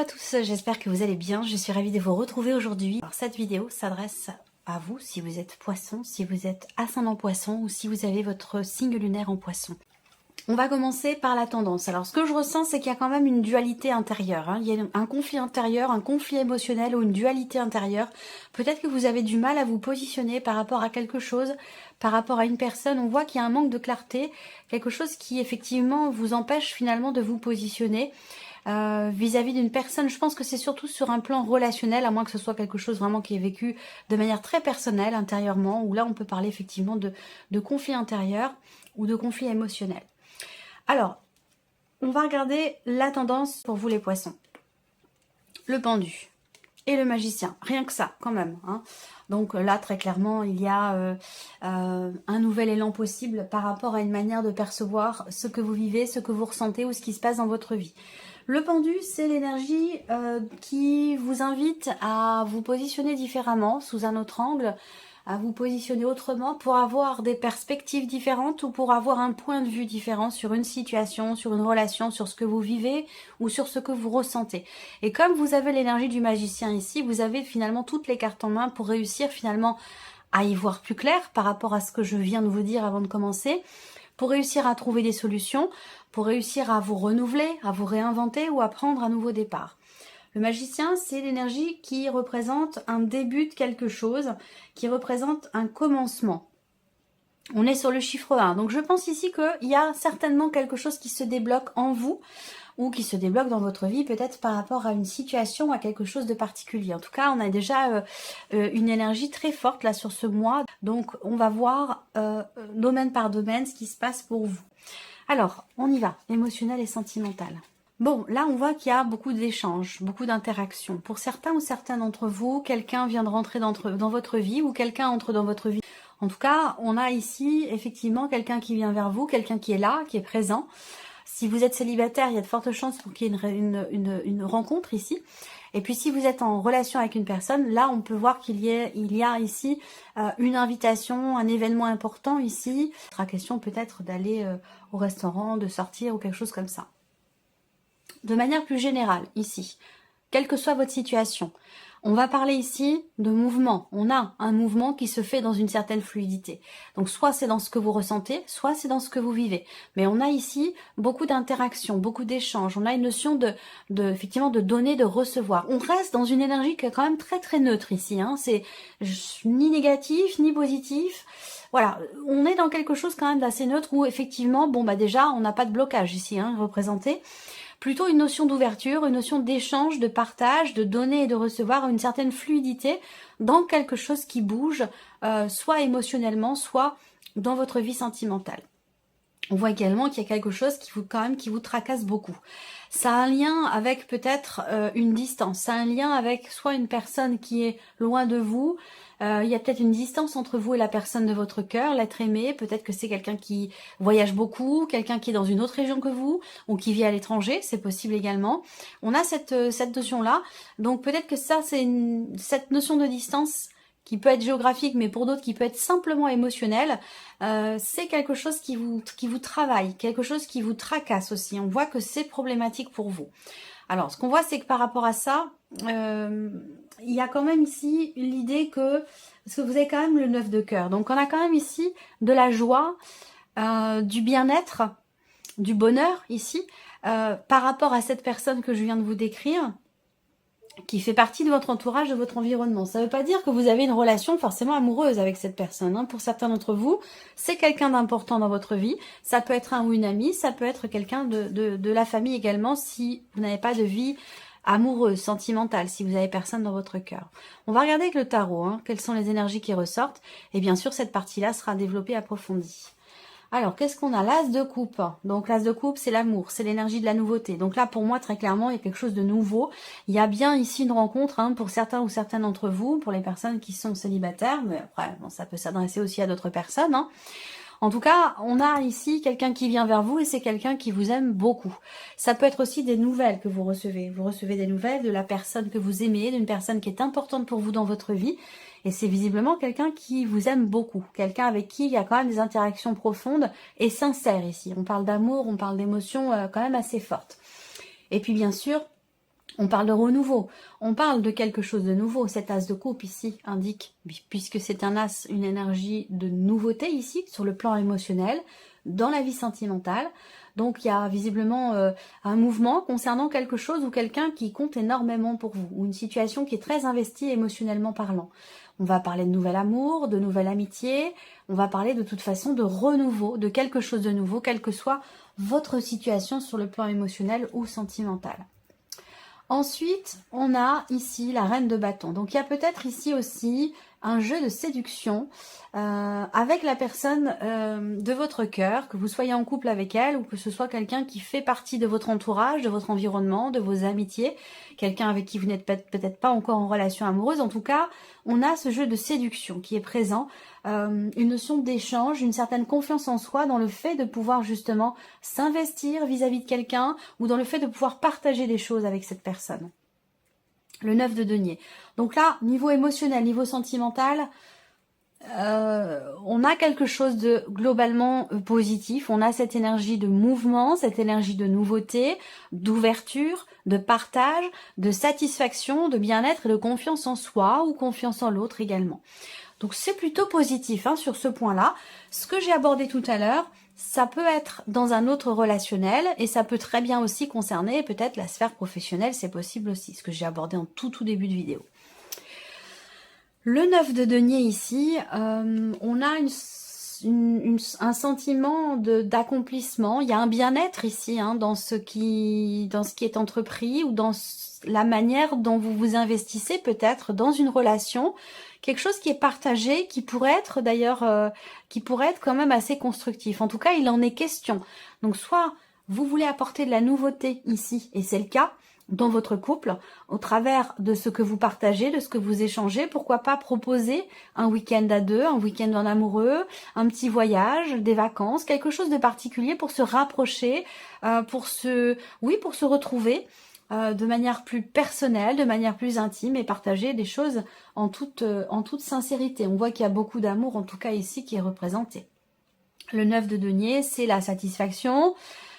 à tous, j'espère que vous allez bien, je suis ravie de vous retrouver aujourd'hui. Alors, cette vidéo s'adresse à vous si vous êtes poisson, si vous êtes ascendant poisson ou si vous avez votre signe lunaire en poisson. On va commencer par la tendance. Alors ce que je ressens, c'est qu'il y a quand même une dualité intérieure, hein. Il y a un conflit intérieur, un conflit émotionnel ou une dualité intérieure. Peut-être que vous avez du mal à vous positionner par rapport à quelque chose, par rapport à une personne. On voit qu'il y a un manque de clarté, quelque chose qui effectivement vous empêche finalement de vous positionner vis-à-vis d'une personne. Je pense que c'est surtout sur un plan relationnel, à moins que ce soit quelque chose vraiment qui est vécu de manière très personnelle, intérieurement, où là on peut parler effectivement de conflit intérieur ou de conflit émotionnel. Alors, on va regarder la tendance pour vous les poissons. Le pendu et le magicien, rien que ça quand même, hein. Donc là très clairement il y a un nouvel élan possible par rapport à une manière de percevoir ce que vous vivez, ce que vous ressentez ou ce qui se passe dans votre vie. Le pendu, c'est l'énergie qui vous invite à vous positionner différemment, sous un autre angle, à vous positionner autrement pour avoir des perspectives différentes ou pour avoir un point de vue différent sur une situation, sur une relation, sur ce que vous vivez ou sur ce que vous ressentez. Et comme vous avez l'énergie du magicien ici, vous avez finalement toutes les cartes en main pour réussir finalement à y voir plus clair par rapport à ce que je viens de vous dire avant de commencer, pour réussir à trouver des solutions, pour réussir à vous renouveler, à vous réinventer ou à prendre un nouveau départ. Le magicien, c'est l'énergie qui représente un début de quelque chose, qui représente un commencement. On est sur le chiffre 1. Donc je pense ici qu'il y a certainement quelque chose qui se débloque en vous ou qui se débloque dans votre vie, peut-être par rapport à une situation, à quelque chose de particulier. En tout cas, on a déjà une énergie très forte là sur ce mois. Donc on va voir domaine par domaine ce qui se passe pour vous. Alors, on y va, émotionnel et sentimental. Bon, là, on voit qu'il y a beaucoup d'échanges, beaucoup d'interactions. Pour certains ou certaines d'entre vous, quelqu'un vient de rentrer dans votre vie ou quelqu'un entre dans votre vie. En tout cas, on a ici, effectivement, quelqu'un qui vient vers vous, quelqu'un qui est là, qui est présent. Si vous êtes célibataire, il y a de fortes chances pour qu'il y ait une rencontre ici. Et puis, si vous êtes en relation avec une personne, là, on peut voir qu'il y a ici une invitation, un événement important ici. Il sera question peut-être d'aller au restaurant, de sortir ou quelque chose comme ça. De manière plus générale, ici, quelle que soit votre situation, on va parler ici de mouvement. On a un mouvement qui se fait dans une certaine fluidité. Donc soit c'est dans ce que vous ressentez, soit c'est dans ce que vous vivez. Mais on a ici beaucoup d'interactions, beaucoup d'échanges. On a une notion effectivement de donner, de recevoir. On reste dans une énergie qui est quand même très très neutre ici, hein. C'est ni négatif, ni positif. Voilà, on est dans quelque chose quand même d'assez neutre où effectivement, bon bah déjà, on n'a pas de blocage ici, hein, représenté. Plutôt une notion d'ouverture, une notion d'échange, de partage, de donner et de recevoir, une certaine fluidité dans quelque chose qui bouge, soit émotionnellement, soit dans votre vie sentimentale. On voit également qu'il y a quelque chose qui vous tracasse beaucoup. Ça a un lien avec peut-être une distance, ça a un lien avec soit une personne qui est loin de vous, il y a peut-être une distance entre vous et la personne de votre cœur, l'être aimé, peut-être que c'est quelqu'un qui voyage beaucoup, quelqu'un qui est dans une autre région que vous, ou qui vit à l'étranger, c'est possible également. On a cette notion-là, donc peut-être que ça, c'est cette notion de distance qui peut être géographique, mais pour d'autres qui peut être simplement émotionnel, c'est quelque chose qui vous travaille, quelque chose qui vous tracasse aussi. On voit que c'est problématique pour vous. Alors, ce qu'on voit, c'est que par rapport à ça, il y a quand même ici l'idée que, parce que vous avez quand même le 9 de cœur, donc on a quand même ici de la joie, du bien-être, du bonheur ici, par rapport à cette personne que je viens de vous décrire, qui fait partie de votre entourage, de votre environnement. Ça ne veut pas dire que vous avez une relation forcément amoureuse avec cette personne, hein. Pour certains d'entre vous, c'est quelqu'un d'important dans votre vie. Ça peut être un ou une amie, ça peut être quelqu'un de la famille également, si vous n'avez pas de vie amoureuse, sentimentale, si vous avez personne dans votre cœur. On va regarder avec le tarot, hein, quelles sont les énergies qui ressortent. Et bien sûr, cette partie-là sera développée, approfondie. Alors, qu'est-ce qu'on a? L'as de coupe. Donc, l'as de coupe, c'est l'amour, c'est l'énergie de la nouveauté. Donc là, pour moi, très clairement, il y a quelque chose de nouveau. Il y a bien ici une rencontre, hein, pour certains ou certaines d'entre vous, pour les personnes qui sont célibataires, mais après, bon, ça peut s'adresser aussi à d'autres personnes, hein. En tout cas, on a ici quelqu'un qui vient vers vous et c'est quelqu'un qui vous aime beaucoup. Ça peut être aussi des nouvelles que vous recevez. Vous recevez des nouvelles de la personne que vous aimez, d'une personne qui est importante pour vous dans votre vie. Et c'est visiblement quelqu'un qui vous aime beaucoup. Quelqu'un avec qui il y a quand même des interactions profondes et sincères ici. On parle d'amour, on parle d'émotions quand même assez fortes. Et puis bien sûr, On parle de renouveau, on parle de quelque chose de nouveau. Cet as de coupe ici indique, puisque c'est un as, une énergie de nouveauté ici, sur le plan émotionnel, dans la vie sentimentale. Donc il y a visiblement un mouvement concernant quelque chose ou quelqu'un qui compte énormément pour vous, ou une situation qui est très investie émotionnellement parlant. On va parler de nouvel amour, de nouvelle amitié, on va parler de toute façon de renouveau, de quelque chose de nouveau, quelle que soit votre situation sur le plan émotionnel ou sentimental. Ensuite, on a ici la reine de bâton. Donc, il y a peut-être ici aussi un jeu de séduction avec la personne de votre cœur, que vous soyez en couple avec elle ou que ce soit quelqu'un qui fait partie de votre entourage, de votre environnement, de vos amitiés, quelqu'un avec qui vous n'êtes peut-être pas encore en relation amoureuse. En tout cas, on a ce jeu de séduction qui est présent, une notion d'échange, une certaine confiance en soi dans le fait de pouvoir justement s'investir vis-à-vis de quelqu'un ou dans le fait de pouvoir partager des choses avec cette personne. Le 9 de denier. Donc là, niveau émotionnel, niveau sentimental, on a quelque chose de globalement positif. On a cette énergie de mouvement, cette énergie de nouveauté, d'ouverture, de partage, de satisfaction, de bien-être et de confiance en soi ou confiance en l'autre également. Donc c'est plutôt positif sur ce point-là. Ce que j'ai abordé tout à l'heure, ça peut être dans un autre relationnel et ça peut très bien aussi concerner peut-être la sphère professionnelle, c'est possible aussi, ce que j'ai abordé en tout début de vidéo. Le 9 de denier ici, on a un sentiment d'accomplissement, il y a un bien-être ici dans ce qui est entrepris ou dans la manière dont vous vous investissez peut-être dans une relation, quelque chose qui est partagé, qui pourrait être d'ailleurs, qui pourrait être quand même assez constructif. En tout cas, il en est question. Donc soit vous voulez apporter de la nouveauté ici, et c'est le cas, dans votre couple, au travers de ce que vous partagez, de ce que vous échangez, pourquoi pas proposer un week-end à deux, un week-end en amoureux, un petit voyage, des vacances, quelque chose de particulier pour se rapprocher, pour se retrouver de manière plus personnelle, de manière plus intime et partager des choses en toute sincérité. On voit qu'il y a beaucoup d'amour, en tout cas ici, qui est représenté. Le 9 de denier, c'est la satisfaction.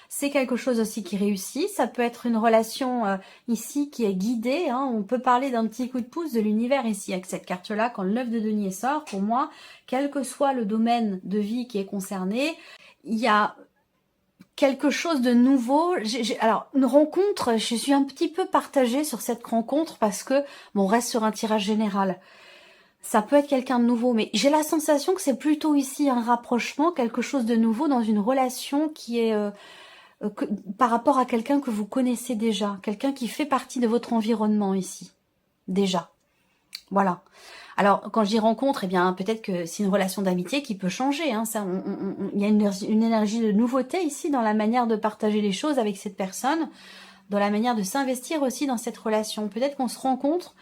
C'est quelque chose aussi qui réussit. Ça peut être une relation ici qui est guidée. On peut parler d'un petit coup de pouce de l'univers ici avec cette carte-là. Quand le 9 de denier sort, pour moi, quel que soit le domaine de vie qui est concerné, il y a quelque chose de nouveau. Alors, une rencontre, je suis un petit peu partagée sur cette rencontre parce que, bon, on reste sur un tirage général. Ça peut être quelqu'un de nouveau, mais j'ai la sensation que c'est plutôt ici un rapprochement, quelque chose de nouveau dans une relation qui est... par rapport à quelqu'un que vous connaissez déjà, quelqu'un qui fait partie de votre environnement ici, déjà. Voilà. Alors, quand je dis rencontre, eh bien, peut-être que c'est une relation d'amitié qui peut changer. Il y a une énergie de nouveauté ici dans la manière de partager les choses avec cette personne, dans la manière de s'investir aussi dans cette relation. Peut-être qu'on se rend compte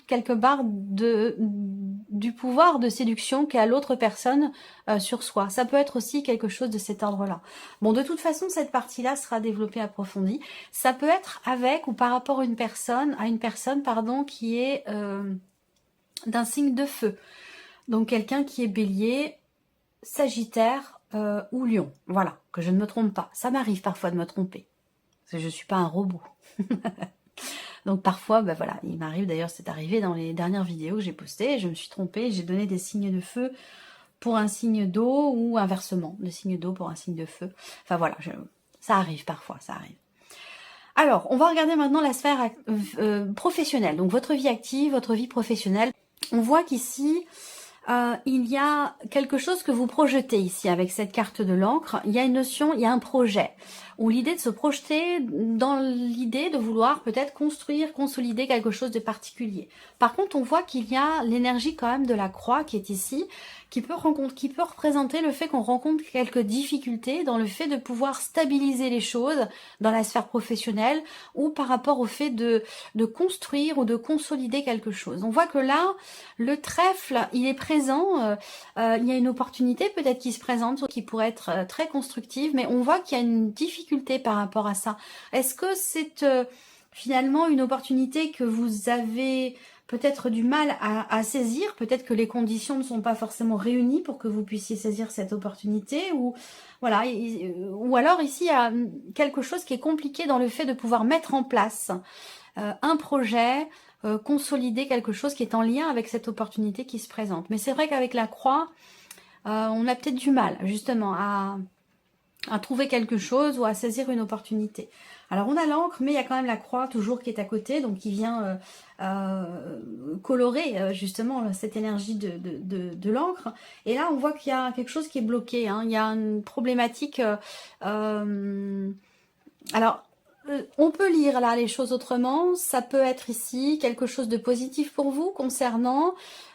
quelque part du pouvoir de séduction qu'a l'autre personne sur soi. Ça peut être aussi quelque chose de cet ordre-là. Bon, de toute façon, cette partie-là sera développée, approfondie. Ça peut être avec ou par rapport à une personne, qui est d'un signe de feu. Donc, quelqu'un qui est bélier, sagittaire ou lion. Voilà, que je ne me trompe pas. Ça m'arrive parfois de me tromper. Parce que je ne suis pas un robot. Donc parfois, voilà, il m'arrive, d'ailleurs c'est arrivé dans les dernières vidéos que j'ai postées, je me suis trompée, j'ai donné des signes de feu pour un signe d'eau ou inversement, des signes d'eau pour un signe de feu. Enfin voilà, ça arrive parfois, ça arrive. Alors, on va regarder maintenant la sphère professionnelle, donc votre vie active, votre vie professionnelle. On voit qu'ici, il y a quelque chose que vous projetez ici avec cette carte de l'encre. Il y a une notion, il y a un projet, ou l'idée de se projeter dans l'idée de vouloir peut-être construire, consolider quelque chose de particulier. Par contre, on voit qu'il y a l'énergie quand même de la croix qui est ici, qui peut représenter le fait qu'on rencontre quelques difficultés dans le fait de pouvoir stabiliser les choses dans la sphère professionnelle ou par rapport au fait de construire ou de consolider quelque chose. On voit que là, le trèfle, il est présent, il y a une opportunité peut-être qui se présente, qui pourrait être très constructive, mais on voit qu'il y a une difficulté par rapport à ça. Est-ce que c'est finalement une opportunité que vous avez peut-être du mal à saisir, peut-être que les conditions ne sont pas forcément réunies pour que vous puissiez saisir cette opportunité, ou voilà, ou alors ici il y a quelque chose qui est compliqué dans le fait de pouvoir mettre en place un projet, consolider quelque chose qui est en lien avec cette opportunité qui se présente. Mais c'est vrai qu'avec la croix, on a peut-être du mal justement à trouver quelque chose ou à saisir une opportunité. Alors on a l'encre, mais il y a quand même la croix toujours qui est à côté, donc qui vient colorer justement cette énergie de l'encre. Et là on voit qu'il y a quelque chose qui est bloqué, hein. Il y a une problématique. Alors on peut lire là les choses autrement. Ça peut être ici quelque chose de positif pour vous concernant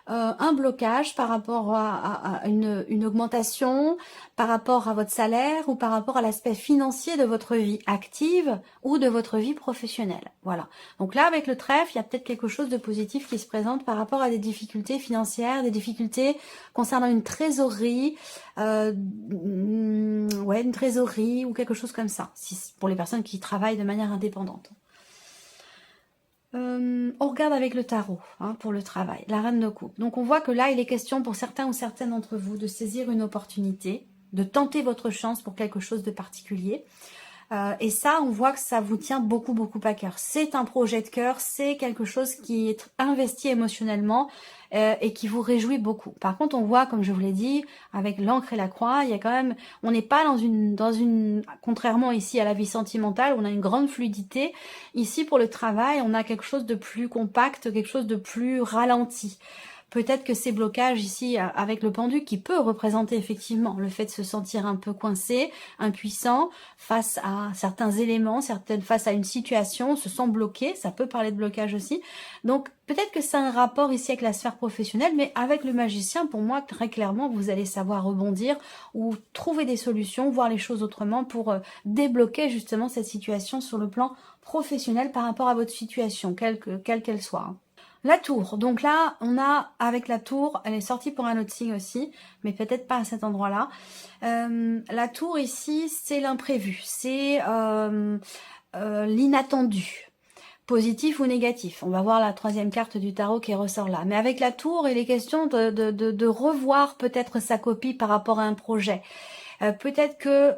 un blocage par rapport à une augmentation, par rapport à votre salaire ou par rapport à l'aspect financier de votre vie active ou de votre vie professionnelle. Voilà. Donc là, avec le trèfle, il y a peut-être quelque chose de positif qui se présente par rapport à des difficultés financières, des difficultés concernant une trésorerie, ouais, une trésorerie ou quelque chose comme ça, pour les personnes qui travaillent de manière indépendante. On regarde avec le tarot hein, pour le travail, la reine de coupe. Donc on voit que là, il est question pour certains ou certaines d'entre vous de saisir une opportunité, de tenter votre chance pour quelque chose de particulier. Et ça, on voit que ça vous tient beaucoup, beaucoup à cœur. C'est un projet de cœur, c'est quelque chose qui est investi émotionnellement et qui vous réjouit beaucoup. Par contre, on voit, comme je vous l'ai dit, avec l'encre et la croix, il y a quand même, on n'est pas dans une, contrairement ici à la vie sentimentale, on a une grande fluidité. Ici, pour le travail, on a quelque chose de plus compact, quelque chose de plus ralenti. Peut-être que ces blocages ici avec le pendu qui peut représenter effectivement le fait de se sentir un peu coincé, impuissant face à certains éléments, face à une situation, se sent bloqué, ça peut parler de blocage aussi. Donc peut-être que c'est un rapport ici avec la sphère professionnelle, mais avec le magicien, pour moi, très clairement, vous allez savoir rebondir ou trouver des solutions, voir les choses autrement pour débloquer justement cette situation sur le plan professionnel par rapport à votre situation, quelle qu'elle soit. La tour, donc là, on a, avec la tour, elle est sortie pour un autre signe aussi, mais peut-être pas à cet endroit-là. La tour ici, c'est l'imprévu, c'est l'inattendu, positif ou négatif. On va voir la troisième carte du tarot qui ressort là. Mais avec la tour, il est question de revoir peut-être sa copie par rapport à un projet. Peut-être que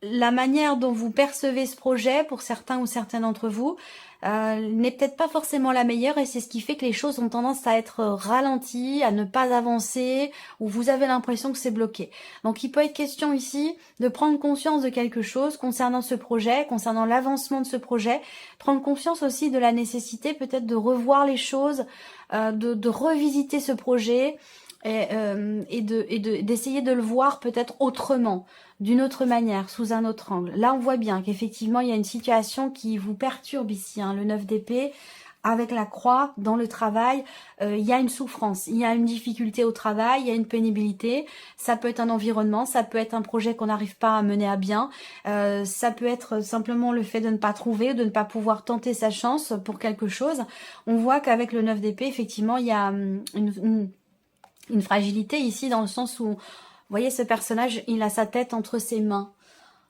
la manière dont vous percevez ce projet, pour certains ou certaines d'entre vous, n'est peut-être pas forcément la meilleure et c'est ce qui fait que les choses ont tendance à être ralenties, à ne pas avancer, ou vous avez l'impression que c'est bloqué. Donc il peut être question ici de prendre conscience de quelque chose concernant ce projet, concernant l'avancement de ce projet, prendre conscience aussi de la nécessité peut-être de revoir les choses, de revisiter ce projet, et d'essayer de le voir peut-être autrement, d'une autre manière, sous un autre angle. Là, on voit bien qu'effectivement, il y a une situation qui vous perturbe ici, hein, le 9 d'épée, avec la croix, dans le travail, il y a une souffrance, il y a une difficulté au travail, il y a une pénibilité, ça peut être un environnement, ça peut être un projet qu'on n'arrive pas à mener à bien, ça peut être simplement le fait de ne pas trouver, de ne pas pouvoir tenter sa chance pour quelque chose. On voit qu'avec le 9 d'épée, effectivement, il y a une fragilité ici dans le sens où, vous voyez, ce personnage, il a sa tête entre ses mains.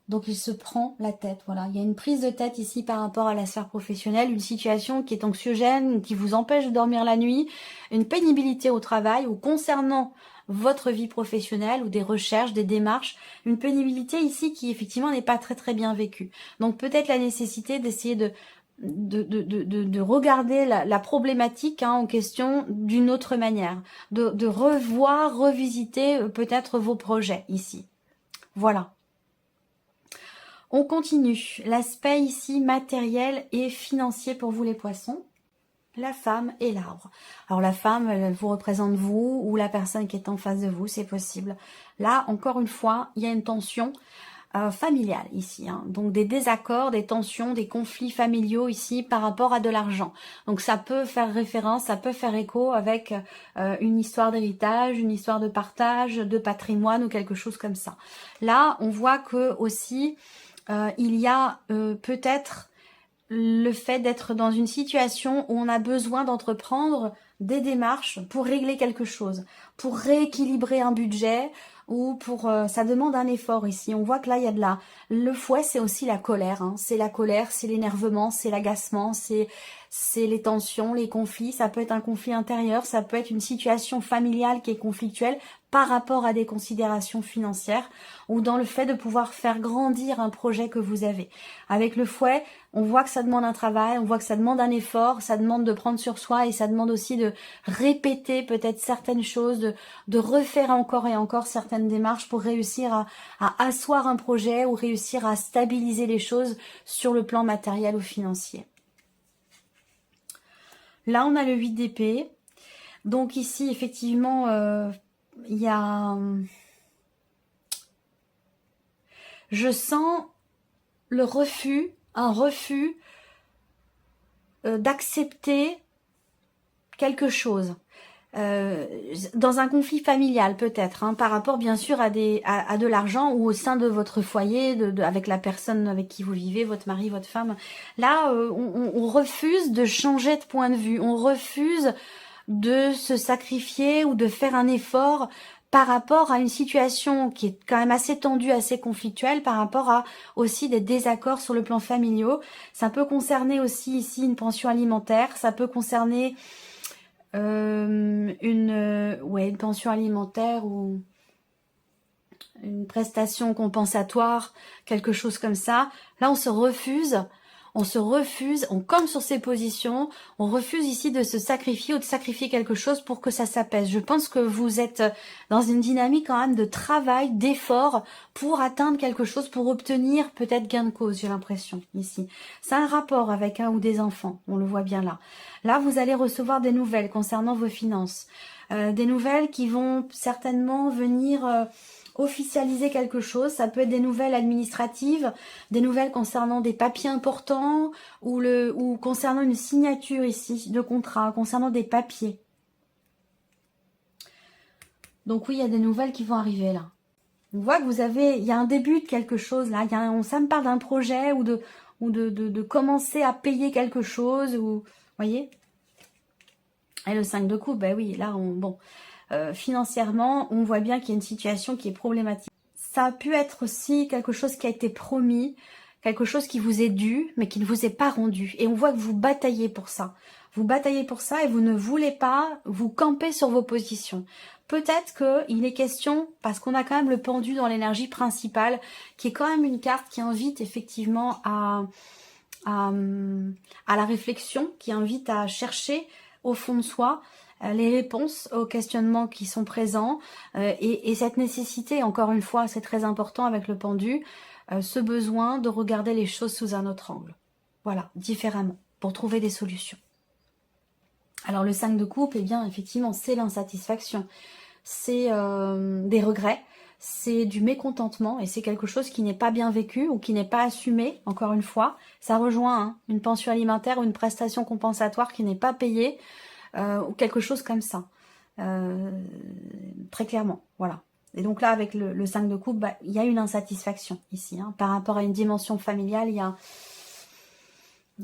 Donc il se prend la tête, voilà. Il y a une prise de tête ici par rapport à la sphère professionnelle, une situation qui est anxiogène, qui vous empêche de dormir la nuit, une pénibilité au travail ou concernant votre vie professionnelle ou des recherches, des démarches, une pénibilité ici qui effectivement n'est pas très très bien vécue. Donc peut-être la nécessité d'essayer de regarder la problématique en question d'une autre manière, de revoir, revisiter peut-être vos projets ici. Voilà. On continue. L'aspect ici matériel et financier pour vous les poissons. La femme et l'arbre. Alors la femme, elle vous représente vous ou la personne qui est en face de vous, c'est possible. Là, encore une fois, il y a une tension familiale ici, hein. Donc des désaccords, des tensions, des conflits familiaux ici par rapport à de l'argent. Donc ça peut faire référence, ça peut faire écho avec une histoire d'héritage, une histoire de partage, de patrimoine ou quelque chose comme ça. Là, on voit que aussi il y a peut-être le fait d'être dans une situation où on a besoin d'entreprendre des démarches pour régler quelque chose, pour rééquilibrer un budget ou pour... ça demande un effort ici. On voit que là, il y a le fouet, c'est aussi la colère. Hein. C'est la colère, c'est l'énervement, c'est l'agacement, c'est c'est les tensions, les conflits, ça peut être un conflit intérieur, ça peut être une situation familiale qui est conflictuelle par rapport à des considérations financières ou dans le fait de pouvoir faire grandir un projet que vous avez. Avec le fouet, on voit que ça demande un travail, on voit que ça demande un effort, ça demande de prendre sur soi et ça demande aussi de répéter peut-être certaines choses, de refaire encore et encore certaines démarches pour réussir à asseoir un projet ou réussir à stabiliser les choses sur le plan matériel ou financier. Là, on a le 8 d'épée. Donc ici, effectivement, il y a... Je sens le refus, un refus d'accepter quelque chose. Dans un conflit familial peut-être, hein, par rapport bien sûr à de l'argent ou au sein de votre foyer, avec la personne avec qui vous vivez, votre mari, votre femme. Là, on refuse de changer de point de vue, on refuse de se sacrifier ou de faire un effort par rapport à une situation qui est quand même assez tendue, assez conflictuelle, par rapport à aussi des désaccords sur le plan familial. Ça peut concerner aussi ici une pension alimentaire, ça peut concerner une pension alimentaire ou une prestation compensatoire, quelque chose comme ça. Là, on se refuse, on campe sur ses positions, on refuse ici de se sacrifier ou de sacrifier quelque chose pour que ça s'apaise. Je pense que vous êtes dans une dynamique quand même de travail, d'effort pour atteindre quelque chose, pour obtenir peut-être gain de cause, j'ai l'impression, ici. C'est un rapport avec un ou des enfants, on le voit bien là. Là, vous allez recevoir des nouvelles concernant vos finances, des nouvelles qui vont certainement venir... officialiser quelque chose, ça peut être des nouvelles administratives, des nouvelles concernant des papiers importants ou concernant une signature ici de contrat, concernant des papiers. Donc oui, il y a des nouvelles qui vont arriver là. On voit que il y a un début de quelque chose là, ça me parle d'un projet ou de commencer à payer quelque chose, ou voyez. Et le 5 de coupe, ben oui, là financièrement, on voit bien qu'il y a une situation qui est problématique. Ça a pu être aussi quelque chose qui a été promis, quelque chose qui vous est dû, mais qui ne vous est pas rendu. Et on voit que vous bataillez pour ça. Vous bataillez pour ça et vous ne voulez pas vous camper sur vos positions. Peut-être qu'il est question, parce qu'on a quand même le pendu dans l'énergie principale, qui est quand même une carte qui invite effectivement à la réflexion, qui invite à chercher au fond de soi les réponses aux questionnements qui sont présents et cette nécessité, encore une fois, c'est très important avec le pendu, ce besoin de regarder les choses sous un autre angle. Voilà, différemment, pour trouver des solutions. Alors le 5 de coupe, eh bien, effectivement, c'est l'insatisfaction, c'est des regrets, c'est du mécontentement et c'est quelque chose qui n'est pas bien vécu ou qui n'est pas assumé, encore une fois. Ça rejoint une pension alimentaire ou une prestation compensatoire qui n'est pas payée, ou quelque chose comme ça, très clairement, voilà. Et donc là, avec le 5 de coupe, il y a une insatisfaction ici, hein. Par rapport à une dimension familiale, il y a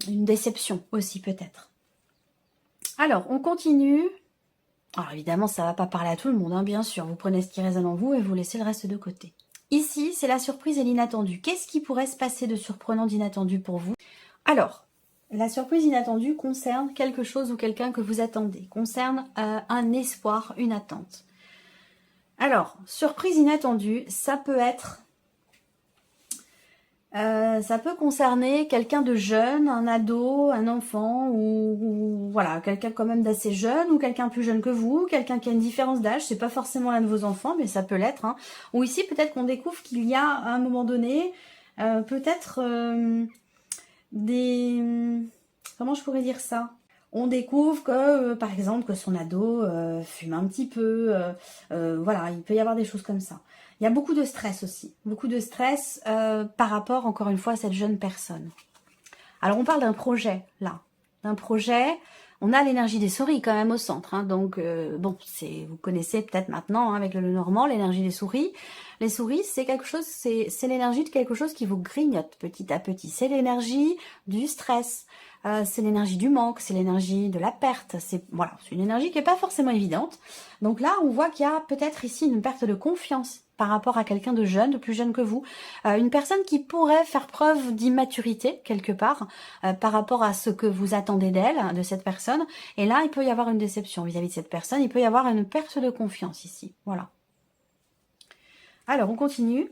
une déception aussi peut-être. Alors, on continue. Alors évidemment, ça ne va pas parler à tout le monde, hein, bien sûr. Vous prenez ce qui résonne en vous et vous laissez le reste de côté. Ici, c'est la surprise et l'inattendu. Qu'est-ce qui pourrait se passer de surprenant, d'inattendu pour vous? Alors, la surprise inattendue concerne quelque chose ou quelqu'un que vous attendez, concerne un espoir, une attente. Alors, surprise inattendue, ça peut être, ça peut concerner quelqu'un de jeune, un ado, un enfant, ou voilà, quelqu'un quand même d'assez jeune, ou quelqu'un plus jeune que vous, quelqu'un qui a une différence d'âge, c'est pas forcément l'un de vos enfants, mais ça peut l'être, hein. Ou ici, peut-être qu'on découvre qu'il y a, à un moment donné, peut-être... comment je pourrais dire ça? On découvre que, par exemple, que son ado fume un petit peu, voilà, il peut y avoir des choses comme ça. Il y a beaucoup de stress aussi, beaucoup de stress par rapport, encore une fois, à cette jeune personne. Alors, on parle d'un projet, là, d'un projet. On a l'énergie des souris quand même au centre, hein, donc bon, vous connaissez peut-être maintenant, hein, avec le Normand, l'énergie des souris. Les souris, c'est quelque chose, c'est l'énergie de quelque chose qui vous grignote petit à petit. C'est l'énergie du stress, c'est l'énergie du manque, c'est l'énergie de la perte, c'est voilà, c'est une énergie qui n'est pas forcément évidente. Donc là, on voit qu'il y a peut-être ici une perte de confiance par rapport à quelqu'un de jeune, de plus jeune que vous, une personne qui pourrait faire preuve d'immaturité quelque part par rapport à ce que vous attendez d'elle, de cette personne. Et là, il peut y avoir une déception vis-à-vis de cette personne, il peut y avoir une perte de confiance ici. Voilà. Alors, on continue.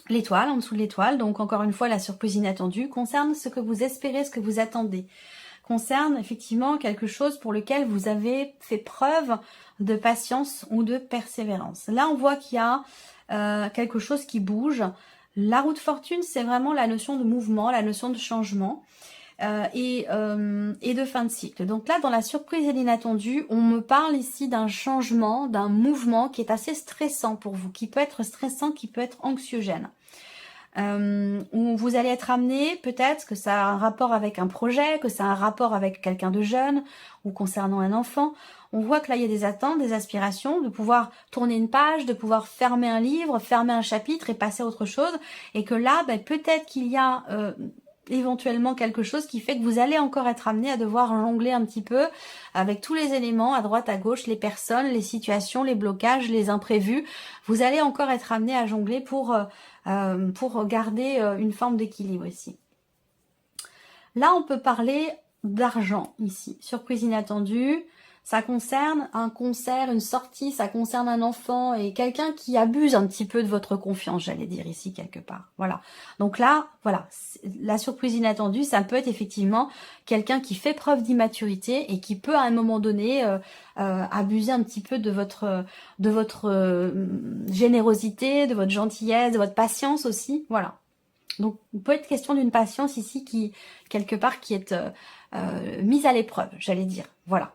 L'étoile, en dessous de l'étoile, donc encore une fois, la surprise inattendue concerne ce que vous espérez, ce que vous attendez. Concerne effectivement quelque chose pour lequel vous avez fait preuve de patience ou de persévérance. Là, on voit qu'il y a quelque chose qui bouge. La roue de fortune, c'est vraiment la notion de mouvement, la notion de changement et de fin de cycle. Donc là, dans la surprise et l'inattendu, on me parle ici d'un changement, d'un mouvement qui est assez stressant pour vous, qui peut être stressant, qui peut être anxiogène. Où vous allez être amené, peut-être que ça a un rapport avec un projet, que ça a un rapport avec quelqu'un de jeune ou concernant un enfant. On voit que là, il y a des attentes, des aspirations, de pouvoir tourner une page, de pouvoir fermer un livre, fermer un chapitre et passer à autre chose. Et que là, ben, peut-être qu'il y a éventuellement quelque chose qui fait que vous allez encore être amené à devoir jongler un petit peu avec tous les éléments à droite, à gauche, les personnes, les situations, les blocages, les imprévus. Vous allez encore être amené à jongler pour garder une forme d'équilibre ici. Là, on peut parler d'argent ici. Surprise inattendue. Ça concerne un concert, une sortie, ça concerne un enfant et quelqu'un qui abuse un petit peu de votre confiance, j'allais dire ici quelque part. Voilà. Donc là, voilà, la surprise inattendue, ça peut être effectivement quelqu'un qui fait preuve d'immaturité et qui peut à un moment donné abuser un petit peu de votre générosité, de votre gentillesse, de votre patience aussi. Voilà. Donc, il peut être question d'une patience ici qui, quelque part, qui est mise à l'épreuve, j'allais dire. Voilà.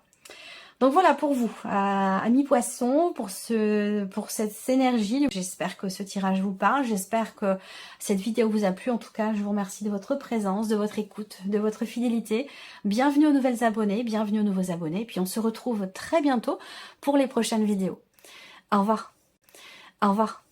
Donc voilà pour vous, amis poissons, pour cette énergie. J'espère que ce tirage vous parle, j'espère que cette vidéo vous a plu. En tout cas, je vous remercie de votre présence, de votre écoute, de votre fidélité. Bienvenue aux nouvelles abonnés, bienvenue aux nouveaux abonnés. Puis on se retrouve très bientôt pour les prochaines vidéos. Au revoir. Au revoir.